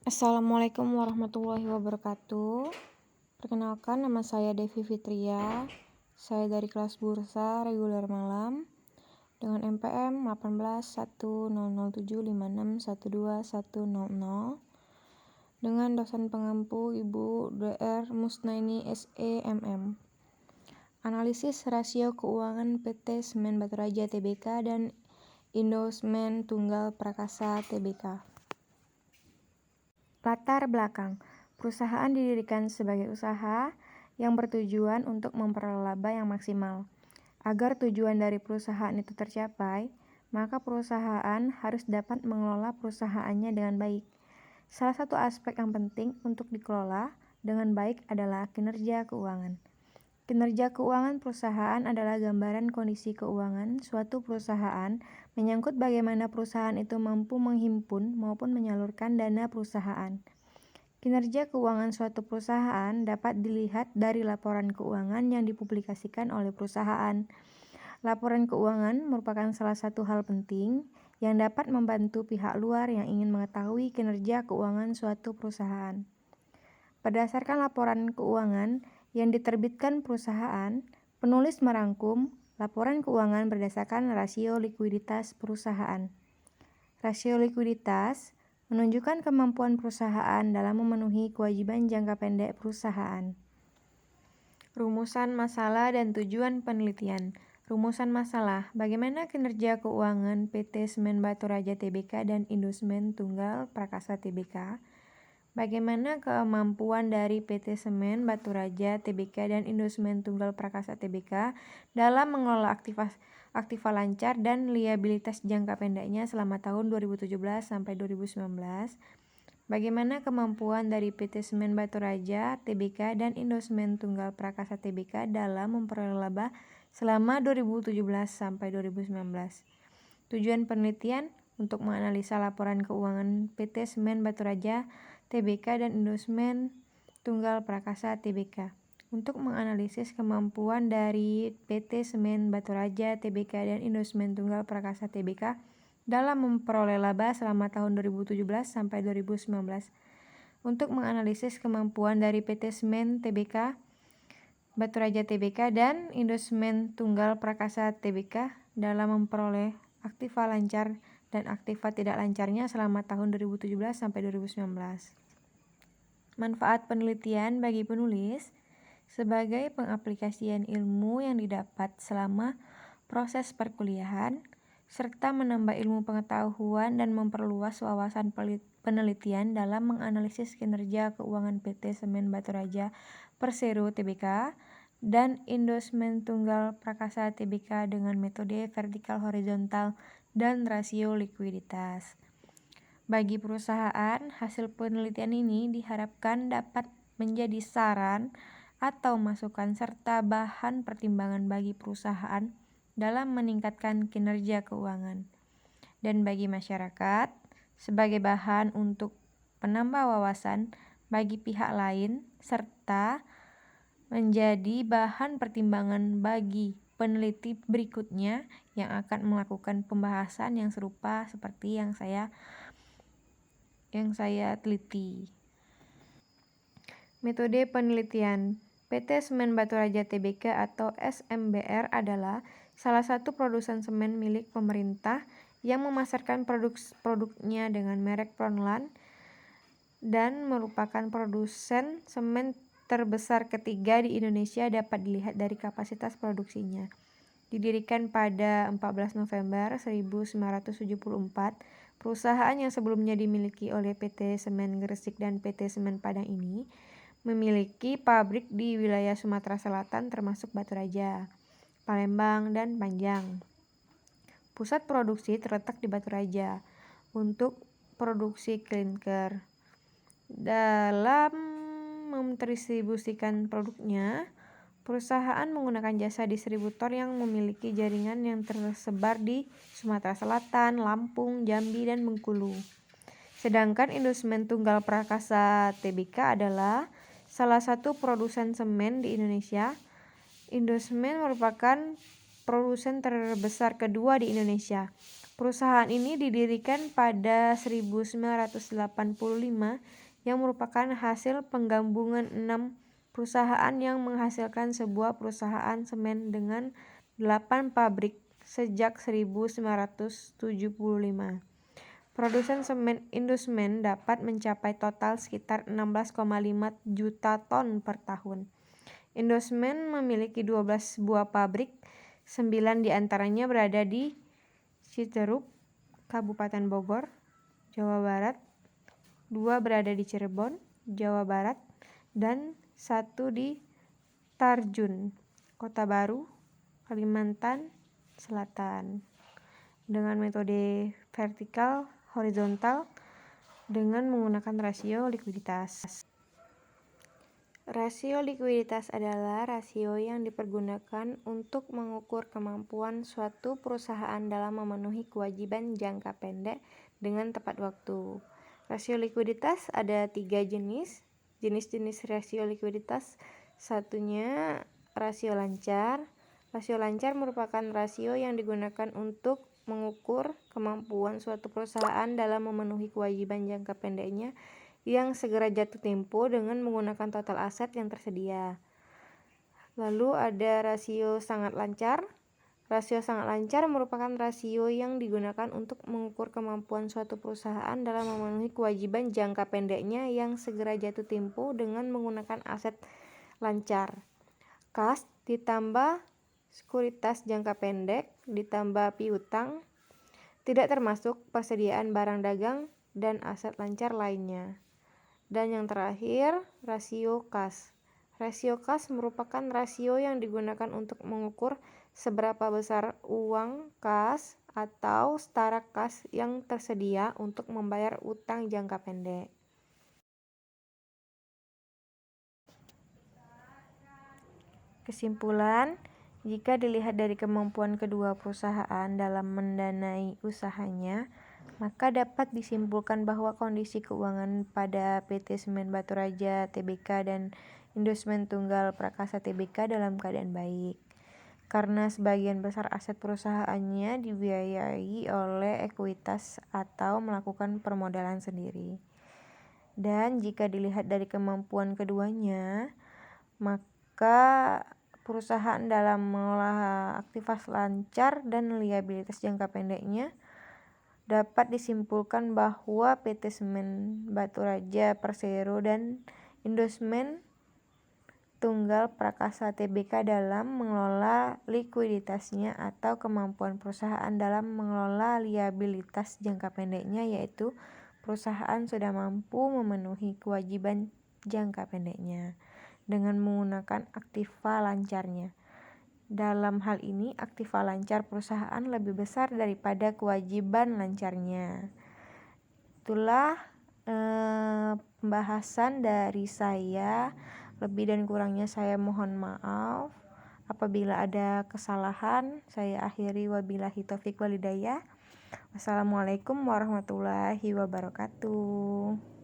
Assalamualaikum warahmatullahi wabarakatuh. Perkenalkan, nama saya Devi Fitria. Saya dari kelas Bursa Reguler Malam dengan NPM 18.10075612100 dengan dosen pengampu Ibu Dr. Musnaini SEMM. Analisis rasio keuangan PT Semen Baturaja Tbk dan Indo Semen Tunggal Prakasa Tbk. Latar belakang. Perusahaan didirikan sebagai usaha yang bertujuan untuk memperoleh laba yang maksimal. Agar tujuan dari perusahaan itu tercapai, maka perusahaan harus dapat mengelola perusahaannya dengan baik. Salah satu aspek yang penting untuk dikelola dengan baik adalah kinerja keuangan. Kinerja keuangan perusahaan adalah gambaran kondisi keuangan suatu perusahaan, menyangkut bagaimana perusahaan itu mampu menghimpun maupun menyalurkan dana perusahaan. Kinerja keuangan suatu perusahaan dapat dilihat dari laporan keuangan yang dipublikasikan oleh perusahaan. Laporan keuangan merupakan salah satu hal penting yang dapat membantu pihak luar yang ingin mengetahui kinerja keuangan suatu perusahaan. Berdasarkan laporan keuangan yang diterbitkan perusahaan, penulis merangkum laporan keuangan berdasarkan rasio likuiditas perusahaan. Rasio likuiditas menunjukkan kemampuan perusahaan dalam memenuhi kewajiban jangka pendek perusahaan. Rumusan masalah dan tujuan penelitian. Rumusan masalah: bagaimana kinerja keuangan PT Semen Baturaja Tbk dan Indo Semen Tunggal Prakasa Tbk? Bagaimana kemampuan dari PT Semen Baturaja Tbk dan Indo Semen Tunggal Prakasa Tbk dalam mengelola aktiva lancar dan liabilitas jangka pendeknya selama tahun 2017 sampai 2019? Bagaimana kemampuan dari PT Semen Baturaja Tbk dan Indo Semen Tunggal Prakasa Tbk dalam memperoleh laba selama 2017 sampai 2019? Tujuan penelitian untuk menganalisa laporan keuangan PT Semen Baturaja Tbk dan Indo Semen Tunggal Prakasa Tbk. Untuk menganalisis kemampuan dari PT Semen Baturaja Tbk dan Indo Semen Tunggal Prakasa Tbk dalam memperoleh laba selama tahun 2017 sampai 2019. Untuk menganalisis kemampuan dari PT Semen Tbk, Baturaja Tbk dan Indo Semen Tunggal Prakasa Tbk dalam memperoleh aktiva lancar dan aktiva tidak lancarnya selama tahun 2017 sampai 2019. Manfaat penelitian bagi penulis sebagai pengaplikasian ilmu yang didapat selama proses perkuliahan, serta menambah ilmu pengetahuan dan memperluas wawasan penelitian dalam menganalisis kinerja keuangan PT Semen Baturaja Persero Tbk dan Indo Semen Tunggal Prakasa Tbk dengan metode vertikal horizontal dan rasio likuiditas. Bagi perusahaan, hasil penelitian ini diharapkan dapat menjadi saran atau masukan serta bahan pertimbangan bagi perusahaan dalam meningkatkan kinerja keuangan, dan bagi masyarakat sebagai bahan untuk penambah wawasan bagi pihak lain serta menjadi bahan pertimbangan bagi peneliti berikutnya yang akan melakukan pembahasan yang serupa seperti yang saya teliti. Metode penelitian. PT Semen Baturaja Tbk atau SMBR adalah salah satu produsen semen milik pemerintah yang memasarkan produknya dengan merek Frontline dan merupakan produsen semen terbesar ketiga di Indonesia dapat dilihat dari kapasitas produksinya. Didirikan pada 14 November 1974, perusahaan yang sebelumnya dimiliki oleh PT Semen Gresik dan PT Semen Padang ini memiliki pabrik di wilayah Sumatera Selatan termasuk Baturaja, Palembang, dan Panjang. Pusat produksi terletak di Baturaja untuk produksi klinker. Dalam mendistribusikan produknya, perusahaan menggunakan jasa distributor yang memiliki jaringan yang tersebar di Sumatera Selatan, Lampung, Jambi, dan Bengkulu. Sedangkan Indo Semen Tunggal Prakasa Tbk adalah salah satu produsen semen di Indonesia. Indo Semen merupakan produsen terbesar kedua di Indonesia. Perusahaan ini didirikan pada 1985 yang merupakan hasil penggabungan 6 perusahaan yang menghasilkan sebuah perusahaan semen dengan 8 pabrik sejak 1975. Produsen semen Indosemen dapat mencapai total sekitar 16,5 juta ton per tahun. Indosemen memiliki 12 buah pabrik, 9 diantaranya berada di Citerup, Kabupaten Bogor, Jawa Barat, 2 berada di Cirebon, Jawa Barat, dan 1 di Tarjun, Kota Baru, Kalimantan Selatan. Dengan metode vertikal horizontal dengan menggunakan rasio likuiditas. Rasio likuiditas adalah rasio yang dipergunakan untuk mengukur kemampuan suatu perusahaan dalam memenuhi kewajiban jangka pendek dengan tepat waktu. Rasio likuiditas ada 3 jenis. Jenis-jenis rasio likuiditas, satunya rasio lancar. Rasio lancar merupakan rasio yang digunakan untuk mengukur kemampuan suatu perusahaan dalam memenuhi kewajiban jangka pendeknya yang segera jatuh tempo dengan menggunakan total aset yang tersedia. Lalu ada rasio sangat lancar. Rasio sangat lancar merupakan rasio yang digunakan untuk mengukur kemampuan suatu perusahaan dalam memenuhi kewajiban jangka pendeknya yang segera jatuh tempo dengan menggunakan aset lancar. Kas ditambah sekuritas jangka pendek ditambah piutang, tidak termasuk persediaan barang dagang dan aset lancar lainnya. Dan yang terakhir, rasio kas. Rasio kas merupakan rasio yang digunakan untuk mengukur seberapa besar uang kas atau setara kas yang tersedia untuk membayar utang jangka pendek. Kesimpulan, jika dilihat dari kemampuan kedua perusahaan dalam mendanai usahanya, maka dapat disimpulkan bahwa kondisi keuangan pada PT Semen Baturaja Tbk dan Indosemen Tunggal Prakasa Tbk dalam keadaan baik, karena sebagian besar aset perusahaannya dibiayai oleh ekuitas atau melakukan permodalan sendiri. Dan jika dilihat dari kemampuan keduanya, maka perusahaan dalam mengelola aktivitas lancar dan liabilitas jangka pendeknya dapat disimpulkan bahwa PT Semen Baturaja Persero dan Indosemen Tunggal Prakasa Tbk dalam mengelola likuiditasnya atau kemampuan perusahaan dalam mengelola liabilitas jangka pendeknya, yaitu perusahaan sudah mampu memenuhi kewajiban jangka pendeknya dengan menggunakan aktiva lancarnya. Dalam hal ini, aktiva lancar perusahaan lebih besar daripada kewajiban lancarnya. Itulah pembahasan dari saya. Lebih dan kurangnya saya mohon maaf. Apabila ada kesalahan, saya akhiri. Wabillahi taufiq walhidayah. Wassalamualaikum warahmatullahi wabarakatuh.